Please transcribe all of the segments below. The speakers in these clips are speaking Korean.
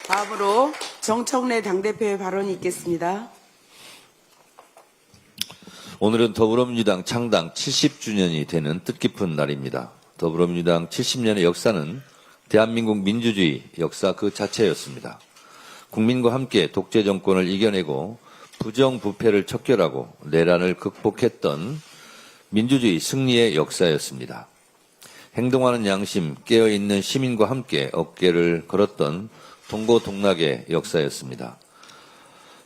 다음으로 정청래 당대표의 발언이 있겠습니다. 오늘은 더불어민주당 창당 70주년이 되는 뜻깊은 날입니다. 더불어민주당 70년의 역사는 대한민국 민주주의 역사 그 자체였습니다. 국민과 함께 독재 정권을 이겨내고 부정부패를 척결하고 내란을 극복했던 민주주의 승리의 역사였습니다. 행동하는 양심, 깨어있는 시민과 함께 어깨를 걸었던 동고동락의 역사였습니다.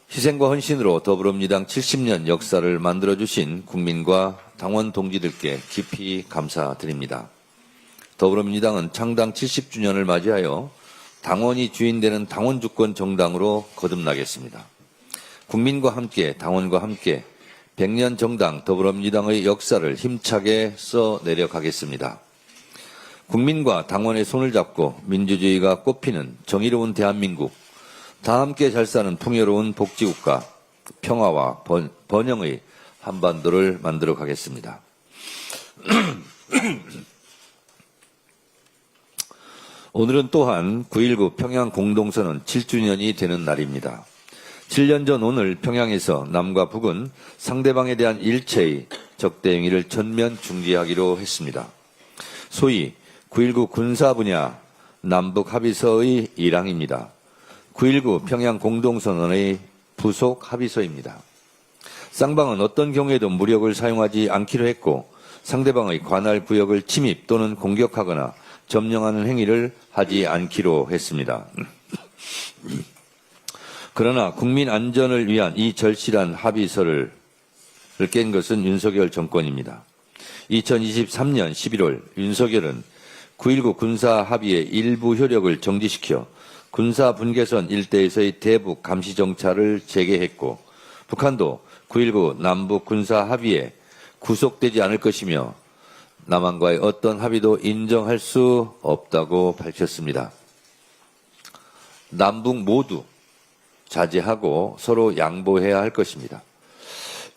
희생과 헌신으로 더불어민주당 70년 역사를 만들어주신 국민과 당원 동지들께 깊이 감사드립니다. 더불어민주당은 창당 70주년을 맞이하여 당원이 주인되는 당원주권 정당으로 거듭나겠습니다. 국민과 함께, 당원과 함께 100년 정당 더불어민주당의 역사를 힘차게 써내려가겠습니다. 국민과 당원의 손을 잡고 민주주의가 꽃피는 정의로운 대한민국, 다 함께 잘 사는 풍요로운 복지국가, 평화와 번영의 한반도를 만들어 가겠습니다. 오늘은 또한 9.19 평양 공동선언 7주년이 되는 날입니다. 7년 전 오늘 평양에서 남과 북은 상대방에 대한 일체의 적대 행위를 전면 중지하기로 했습니다. 소위 9.19 군사 분야 남북 합의서의 일항입니다. 9.19 평양 공동선언의 부속 합의서입니다. 쌍방은 어떤 경우에도 무력을 사용하지 않기로 했고 상대방의 관할 구역을 침입 또는 공격하거나 점령하는 행위를 하지 않기로 했습니다. 그러나 국민 안전을 위한 이 절실한 합의서를 깬 것은 윤석열 정권입니다. 2023년 11월 윤석열은 9.19 군사 합의의 일부 효력을 정지시켜 군사 분계선 일대에서의 대북 감시 정찰을 재개했고 북한도 9.19 남북 군사 합의에 구속되지 않을 것이며 남한과의 어떤 합의도 인정할 수 없다고 밝혔습니다. 남북 모두 자제하고 서로 양보해야 할 것입니다.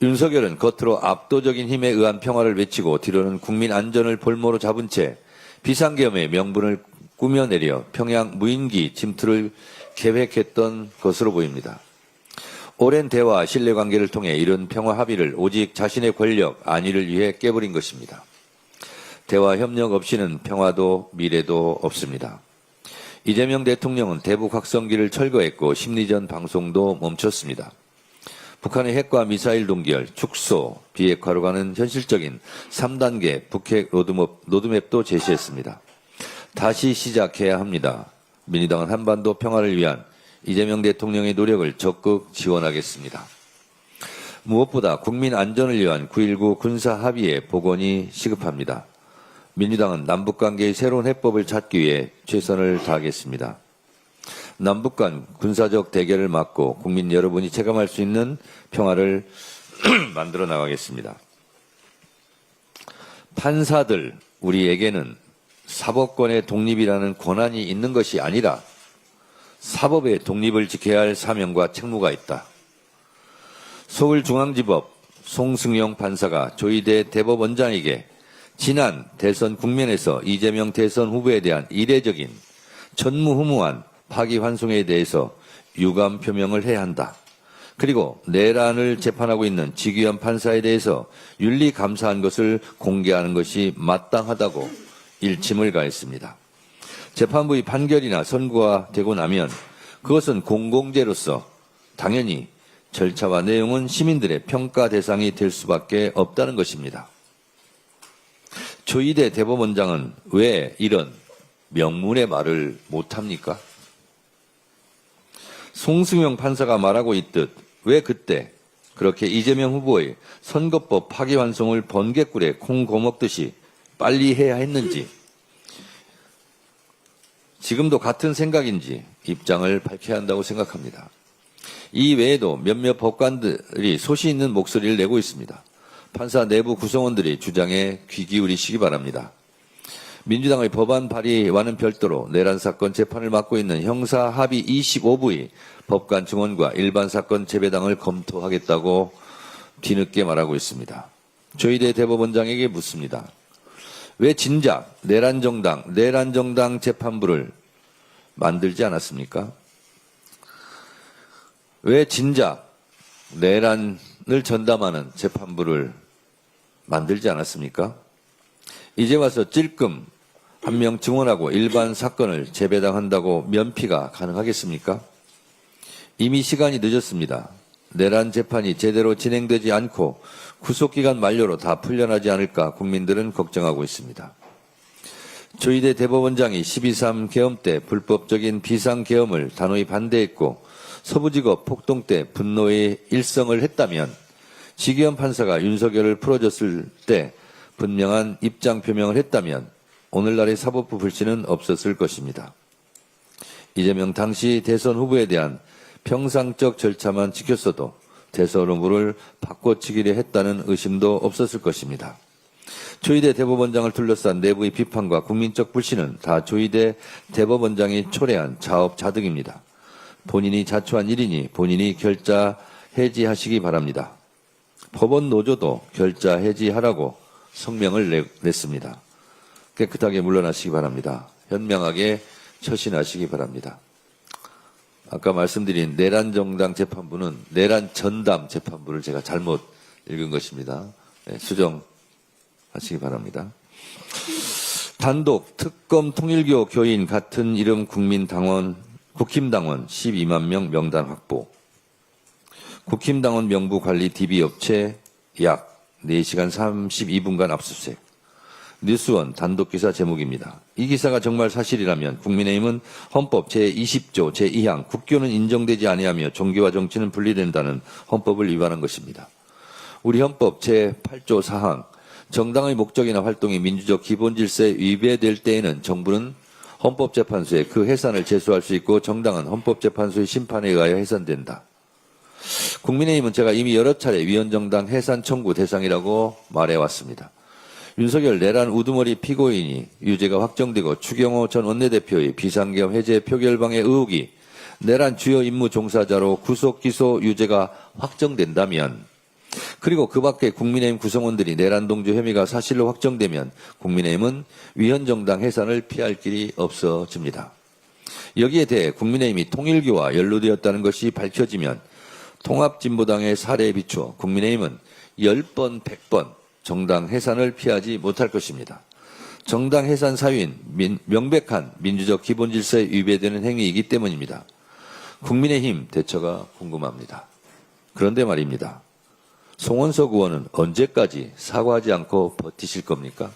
윤석열은 겉으로 압도적인 힘에 의한 평화를 외치고 뒤로는 국민 안전을 볼모로 잡은 채 비상계엄의 명분을 꾸며내려 평양 무인기 침투를 계획했던 것으로 보입니다. 오랜 대화, 신뢰관계를 통해 이런 평화 합의를 오직 자신의 권력, 안위를 위해 깨버린 것입니다. 대화 협력 없이는 평화도 미래도 없습니다. 이재명 대통령은 대북 확성기를 철거했고 심리전 방송도 멈췄습니다. 북한의 핵과 미사일 동결, 축소, 비핵화로 가는 현실적인 3단계 북핵 로드맵도 제시했습니다. 다시 시작해야 합니다. 민주당은 한반도 평화를 위한 이재명 대통령의 노력을 적극 지원하겠습니다. 무엇보다 국민 안전을 위한 9.19 군사 합의의 복원이 시급합니다. 민주당은 남북관계의 새로운 해법을 찾기 위해 최선을 다하겠습니다. 남북 간 군사적 대결을 막고 국민 여러분이 체감할 수 있는 평화를 만들어 나가겠습니다. 판사들, 우리에게는 사법권의 독립이라는 권한이 있는 것이 아니라 사법의 독립을 지켜야 할 사명과 책무가 있다. 서울중앙지법 송승용 판사가 조희대 대법원장에게 지난 대선 국면에서 이재명 대선 후보에 대한 이례적인 전무후무한 파기환송에 대해서 유감 표명을 해야 한다. 그리고 내란을 재판하고 있는 지규현 판사에 대해서 윤리 감사한 것을 공개하는 것이 마땅하다고 일침을 가했습니다. 재판부의 판결이나 선고가 되고 나면 그것은 공공재로서 당연히 절차와 내용은 시민들의 평가 대상이 될 수밖에 없다는 것입니다. 조희대 대법원장은 왜 이런 명문의 말을 못합니까? 송승용 판사가 말하고 있듯 왜 그때 그렇게 이재명 후보의 선거법 파기환송을 번개꿀에 콩 고먹듯이 빨리 해야 했는지, 지금도 같은 생각인지 입장을 밝혀야 한다고 생각합니다. 이 외에도 몇몇 법관들이 소시 있는 목소리를 내고 있습니다. 판사 내부 구성원들이 주장에 귀 기울이시기 바랍니다. 민주당의 법안 발의와는 별도로 내란 사건 재판을 맡고 있는 형사 합의 25부의 법관 증언과 일반 사건 재배당을 검토하겠다고 뒤늦게 말하고 있습니다. 조희대 대법원장에게 묻습니다. 왜 진작 내란정당 재판부를 만들지 않았습니까? 왜 진작 내란을 전담하는 재판부를 만들지 않았습니까? 이제 와서 찔끔 한 명 증언하고 일반 사건을 재배당한다고 면피가 가능하겠습니까? 이미 시간이 늦었습니다. 내란 재판이 제대로 진행되지 않고 구속기간 만료로 다 풀려나지 않을까 국민들은 걱정하고 있습니다. 조희대 대법원장이 12.3 계엄 때 불법적인 비상계엄을 단호히 반대했고 서부지법 폭동 때 분노의 일성을 했다면 지기현 판사가 윤석열을 풀어줬을 때 분명한 입장 표명을 했다면 오늘날의 사법부 불씨는 없었을 것입니다. 이재명 당시 대선 후보에 대한 평상적 절차만 지켰어도 대선 후보를 바꿔치기려 했다는 의심도 없었을 것입니다. 조희대 대법원장을 둘러싼 내부의 비판과 국민적 불신은 다 조희대 대법원장이 초래한 자업자득입니다. 본인이 자초한 일이니 본인이 결자 해지하시기 바랍니다. 법원 노조도 결자 해지하라고 성명을 냈습니다. 깨끗하게 물러나시기 바랍니다. 현명하게 처신하시기 바랍니다. 아까 말씀드린 내란정당 재판부는 내란 전담 재판부를 제가 잘못 읽은 것입니다. 네, 수정하시기 바랍니다. 단독 특검 통일교 교인 같은 이름 국힘당원 12만 명 명단 확보. 국힘당원 명부 관리 DB업체 약 4시간 32분간 압수수색. 뉴스원 단독기사 제목입니다. 이 기사가 정말 사실이라면 국민의힘은 헌법 제20조 제2항 국교는 인정되지 아니하며 종교와 정치는 분리된다는 헌법을 위반한 것입니다. 우리 헌법 제8조 4항 정당의 목적이나 활동이 민주적 기본질서에 위배될 때에는 정부는 헌법재판소에 그 해산을 제소할 수 있고 정당은 헌법재판소의 심판에 의하여 해산된다. 국민의힘은 제가 이미 여러 차례 위헌정당 해산 청구 대상이라고 말해왔습니다. 윤석열 내란 우두머리 피고인이 유죄가 확정되고 추경호 전 원내대표의 비상계엄 해제 표결방해 의혹이 내란 주요 임무 종사자로 구속 기소 유죄가 확정된다면 그리고 그 밖에 국민의힘 구성원들이 내란 동조 혐의가 사실로 확정되면 국민의힘은 위헌정당 해산을 피할 길이 없어집니다. 여기에 대해 국민의힘이 통일교와 연루되었다는 것이 밝혀지면 통합진보당의 사례에 비추어 국민의힘은 10번, 100번 정당 해산을 피하지 못할 것입니다. 정당 해산 사유인 명백한 민주적 기본질서에 위배되는 행위이기 때문입니다. 국민의힘 대처가 궁금합니다. 그런데 말입니다. 송원석 의원은 언제까지 사과하지 않고 버티실 겁니까?